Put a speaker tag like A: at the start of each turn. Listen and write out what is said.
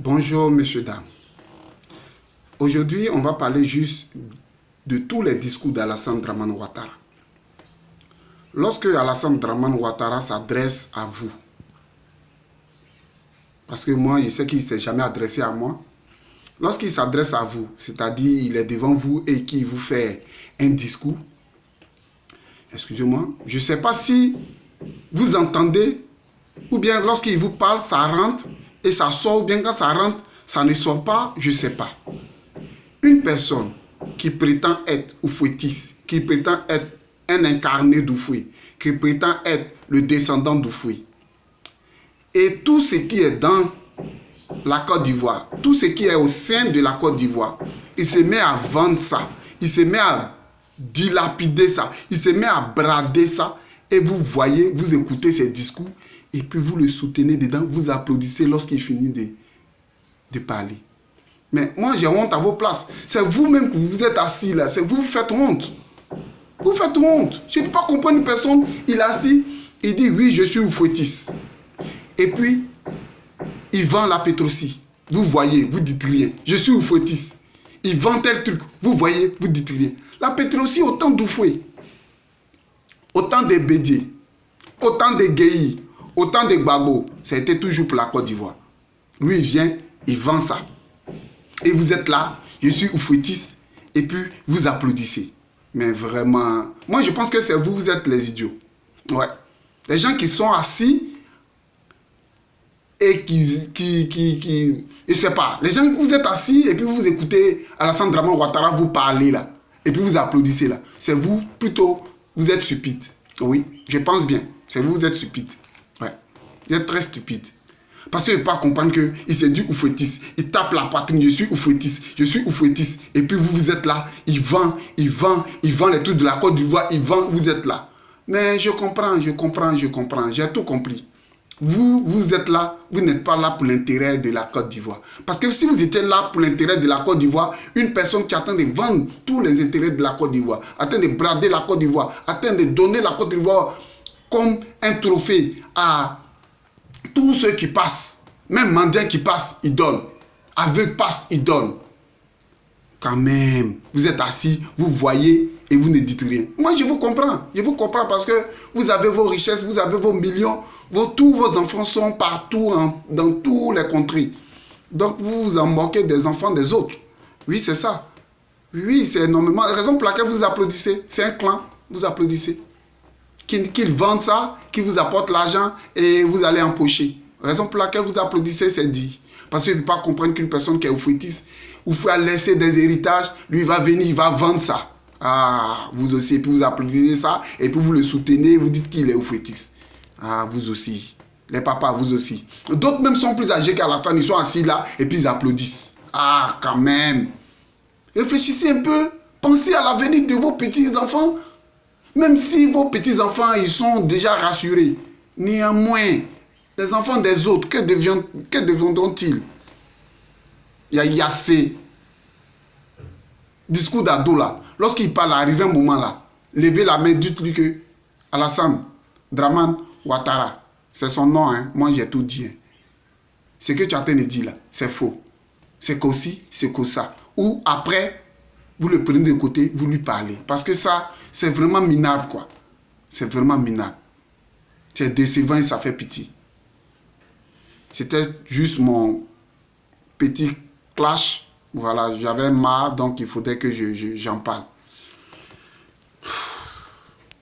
A: Bonjour, messieurs, dames. Aujourd'hui, on va parler juste de tous les discours d'Alassane Dramane Ouattara. Lorsque Alassane Dramane Ouattara s'adresse à vous, parce que moi, je sais qu'il ne s'est jamais adressé à moi, lorsqu'il s'adresse à vous, c'est-à-dire il est devant vous et qu'il vous fait un discours, excusez-moi, je ne sais pas si vous entendez, ou bien lorsqu'il vous parle, ça rentre et ça sort, ou bien quand ça rentre, ça ne sort pas, je ne sais pas. Une personne qui prétend être oufouétiste, qui prétend être un incarné d'Oufoué, qui prétend être le descendant d'Oufoué, et tout ce qui est dans la Côte d'Ivoire, tout ce qui est au sein de la Côte d'Ivoire, il se met à vendre ça, il se met à dilapider ça, il se met à brader ça, et vous voyez, vous écoutez ses discours, et puis vous le soutenez dedans, vous applaudissez lorsqu'il finit de parler. Mais moi, j'ai honte à vos places. C'est vous-même que vous êtes assis là, c'est vous faites honte. Vous faites honte. Je ne peux pas comprendre une personne, il est assis, il dit oui, je suis oufouétiste. Et puis, il vend la pétrotie. Vous voyez, vous dites rien. Je suis oufouétiste. Il vend tel truc. Vous voyez, vous dites rien. La pétrotie, autant d'oufoué, autant de bédiers, autant de guéis, autant de gbagbo, ça a été toujours pour la Côte d'Ivoire. Lui, il vient, il vend ça. Et vous êtes là, je suis oufouétiste, et puis vous applaudissez. Mais vraiment, moi je pense que c'est vous, vous êtes les idiots. Ouais. Les gens qui sont assis et je sais pas, les gens, vous êtes assis et puis vous écoutez Alassane Dramane Ouattara vous parler là, et puis vous applaudissez là. C'est vous, plutôt, vous êtes stupide. Oui, je pense bien, c'est vous, vous êtes stupide. Ouais, vous êtes très stupide. Parce qu'il ne peut pas comprendre qu'il s'est dit oufouétiste. Il tape la poitrine, je suis oufouétiste, je suis oufouétiste. Et puis vous, vous êtes là, il vend les trucs de la Côte d'Ivoire, il vend, vous êtes là. Mais je comprends, j'ai tout compris. Vous êtes là, vous n'êtes pas là pour l'intérêt de la Côte d'Ivoire. Parce que si vous étiez là pour l'intérêt de la Côte d'Ivoire, une personne qui attend de vendre tous les intérêts de la Côte d'Ivoire, attend de brader la Côte d'Ivoire, attend de donner la Côte d'Ivoire comme un trophée à tous ceux qui passent, même mendiants qui passent, ils donnent. Aveugle passe, ils donnent. Quand même, vous êtes assis, vous voyez et vous ne dites rien. Moi, je vous comprends parce que vous avez vos richesses, vous avez vos millions, tous vos enfants sont partout, dans tous les contrées. Donc, vous vous en moquez des enfants des autres. Oui, c'est ça. Oui, c'est énormément. La raison pour laquelle vous applaudissez, c'est un clan, vous applaudissez. Qu'ils vendent ça, qu'ils vous apportent l'argent et vous allez empocher. La raison pour laquelle vous applaudissez, c'est dit. Parce que je ne peux pas comprendre qu'une personne qui est oufouétiste, ou faut laisser des héritages, lui va venir, il va vendre ça. Ah, vous aussi, et puis vous applaudissez ça, et puis vous le soutenez, vous dites qu'il est oufouétiste. Ah, vous aussi. Les papas, vous aussi. D'autres même sont plus âgés qu'Alassane, ils sont assis là, et puis ils applaudissent. Ah, quand même. Réfléchissez un peu, pensez à l'avenir de vos petits-enfants. Même si vos petits-enfants, ils sont déjà rassurés, néanmoins, les enfants des autres, que deviendront-ils? Il y a Yassé. Discours d'ado là. Lorsqu'il parle, arrivé un moment là, levez la main, dites-lui que Alassane Dramane Ouattara, c'est son nom, hein. Moi j'ai tout dit. Hein. Ce que tu as en train de dire là, c'est faux. C'est qu'aussi, c'est que ça. Ou après, vous le prenez de côté, vous lui parlez. Parce que ça, c'est vraiment minable, quoi. C'est vraiment minable. C'est décevant et ça fait pitié. C'était juste mon petit clash. Voilà, j'avais marre, donc il faudrait que j'en parle.